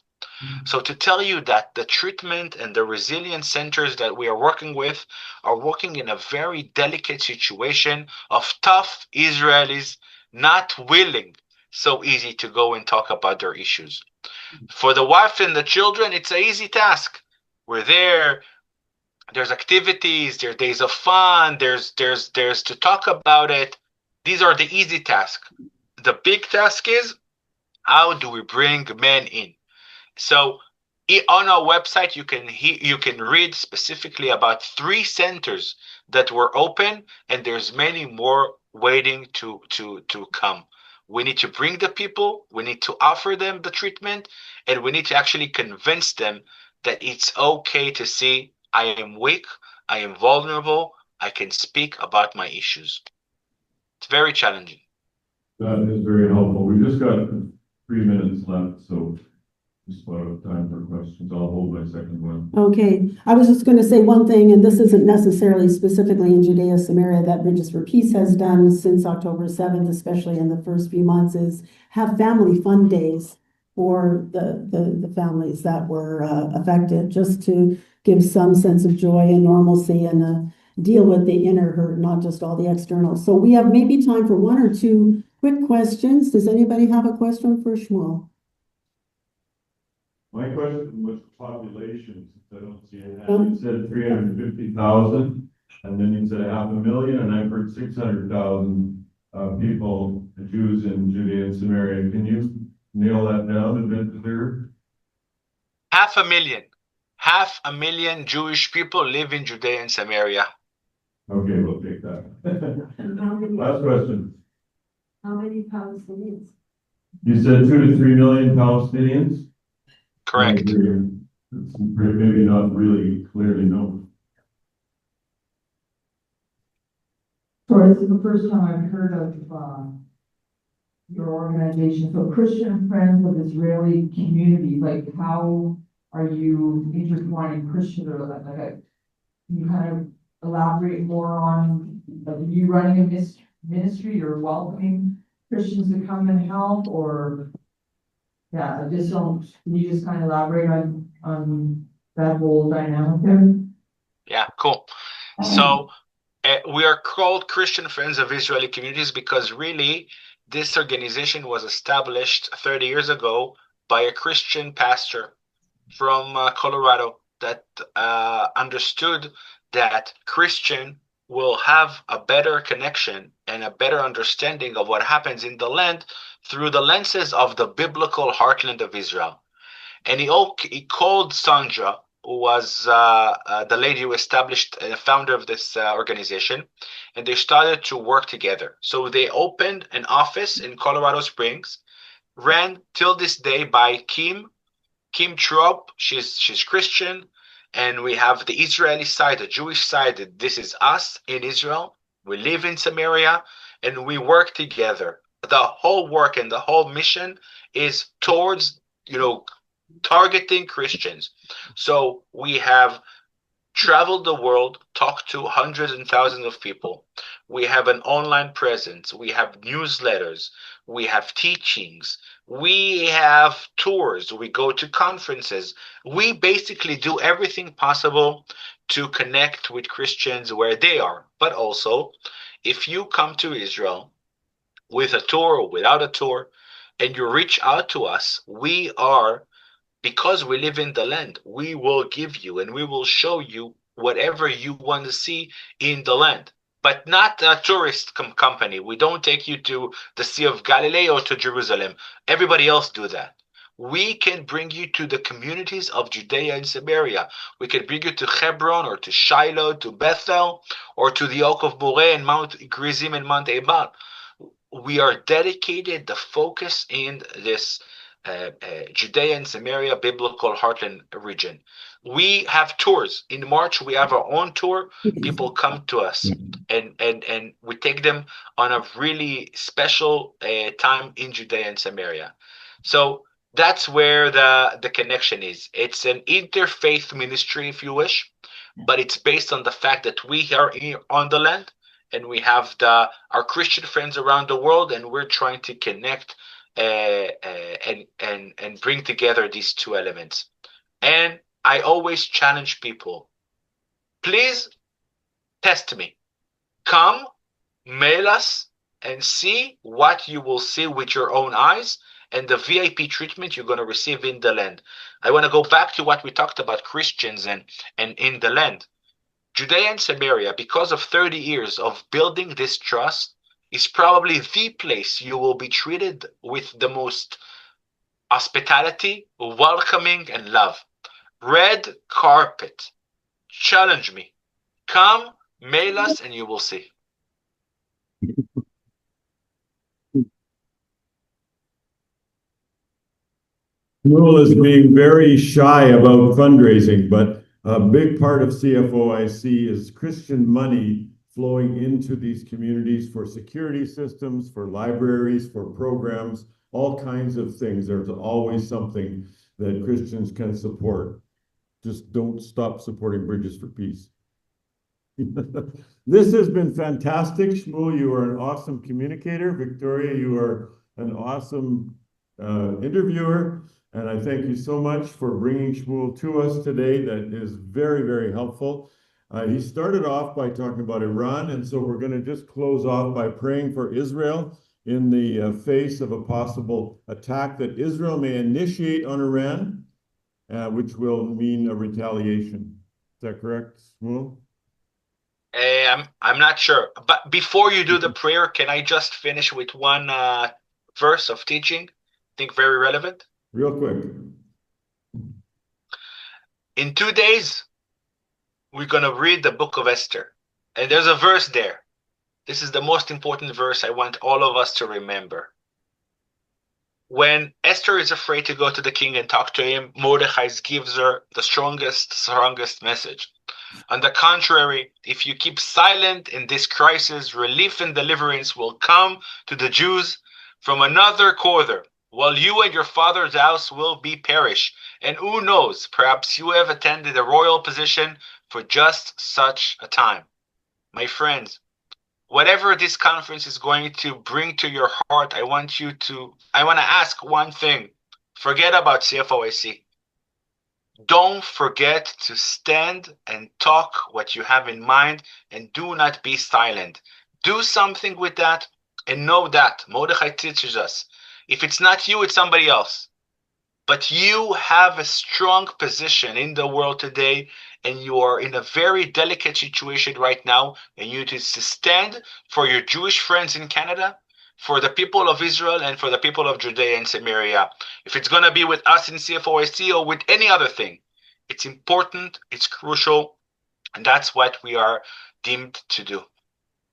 So to tell you that the treatment and the resilience centers that we are working with are working in a very delicate situation of tough Israelis not willing so easy to go and talk about their issues. For the wife and the children, it's an easy task. We're there. There's activities, there's days of fun, there's to talk about it. These are the easy tasks. The big task is how do we bring men in? So On our website, you can read specifically about 3 centers that were open, and there's many more waiting to come. We need to bring the people, we need to offer them the treatment, and we need to actually convince them that it's okay to see I am weak, I am vulnerable, I can speak about my issues. It's very challenging. That is very helpful. We've just got 3 minutes left, so just about time for questions. I'll hold my second one. Okay, I was just going to say one thing, and this isn't necessarily specifically in Judea Samaria, that Bridges for Peace has done since October 7th, especially in the first few months, is have family fun days for the families that were affected, just to give some sense of joy and normalcy and deal with the inner hurt, not just all the external. So we have maybe time for 1 or 2 quick questions. Does anybody have a question for Shmuel? My question was population, since I don't see it. You said 350,000, and then you said 500,000, and I've heard 600,000 people, Jews in Judea and Samaria. Can you nail that down a bit clearer? 500,000. 500,000 Jewish people live in Judea and Samaria. Okay, we'll take that. Last question. How many Palestinians? You said 2 to 3 million Palestinians? Correct. It's maybe not really clearly known. So this is the first time I've heard of your organization. So Christian Friends of Israeli Communities, like how are you intertwining Christians, or can you kind of elaborate more on you running a ministry or welcoming Christians to come and help, or yeah, I just don't, can you just kind of elaborate on that whole dynamic there? Yeah, cool. So we are called Christian Friends of Israeli Communities because really this organization was established 30 years ago by a Christian pastor from Colorado that understood that Christian will have a better connection and a better understanding of what happens in the land through the lenses of the biblical heartland of Israel. And he called Sandra, who was the lady who established and founder of this organization, and they started to work together. So they opened an office in Colorado Springs, ran till this day by Kim Trop. She's Christian, and we have the Israeli side, the Jewish side. This is us in Israel. We live in Samaria, and we work together. The whole work and the whole mission is towards, targeting Christians. So we have traveled the world, talked to hundreds and thousands of people. We have an online presence. We have newsletters. We have teachings. We have tours. We go to conferences. We basically do everything possible to connect with Christians where they are. But also, if you come to Israel with a tour or without a tour, and you reach out to us, because we live in the land, we will give you and we will show you whatever you want to see in the land, but not a tourist company. We don't take you to the Sea of Galilee or to Jerusalem. Everybody else do that. We can bring you to the communities of Judea and Samaria. We can bring you to Hebron or to Shiloh, to Bethel, or to the Oak of Moreh and Mount Gerizim and Mount Ebal. We are dedicated, the focus in this Judea and Samaria biblical heartland region. We have tours. In March, we have our own tour. People come to us and we take them on a really special time in Judea and Samaria. So that's where the connection is. It's an interfaith ministry, if you wish, but it's based on the fact that we are on the land and we have our Christian friends around the world, and we're trying to connect and bring together these two elements. And I always challenge people, please test me. Come, mail us, and see what you will see with your own eyes and the VIP treatment you're going to receive in the land. I want to go back to what we talked about Christians and in the land. Judea and Samaria, because of 30 years of building this trust, is probably the place you will be treated with the most hospitality, welcoming, and love. Red carpet. Challenge me. Come, mail us, and you will see. Shmuel is being very shy about fundraising, but a big part of CFOIC is Christian money flowing into these communities for security systems, for libraries, for programs, all kinds of things. There's always something that Christians can support. Just don't stop supporting Bridges for Peace. This has been fantastic. Shmuel, you are an awesome communicator. Victoria, you are an awesome interviewer. And I thank you so much for bringing Shmuel to us today. That is very, very helpful. He started off by talking about Iran, and so we're going to just close off by praying for Israel in the face of a possible attack that Israel may initiate on Iran, which will mean a retaliation. Is that correct, Shmuel? I'm not sure. But before you do the prayer, can I just finish with one verse of teaching? I think very relevant. Real quick. In 2 days, we're going to read the book of Esther. And there's a verse there. This is the most important verse I want all of us to remember. When Esther is afraid to go to the king and talk to him, Mordechai gives her the strongest message. On the contrary, if you keep silent in this crisis, relief and deliverance will come to the Jews from another quarter, while you and your father's house will be perished. And who knows, perhaps you have attended a royal position for just such a time. My friends, whatever this conference is going to bring to your heart, I want to ask one thing. Forget about CFOIC. Don't forget to stand and talk what you have in mind, and do not be silent. Do something with that, and know that Mordechai teaches us, if it's not you, it's somebody else. But you have a strong position in the world today, and you are in a very delicate situation right now, and you need to stand for your Jewish friends in Canada, for the people of Israel, and for the people of Judea and Samaria. If it's going to be with us in CFOIC or with any other thing, it's important, it's crucial, and that's what we are deemed to do.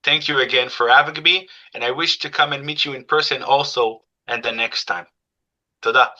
Thank you again for having me, and I wish to come and meet you in person also and the next time. Toda.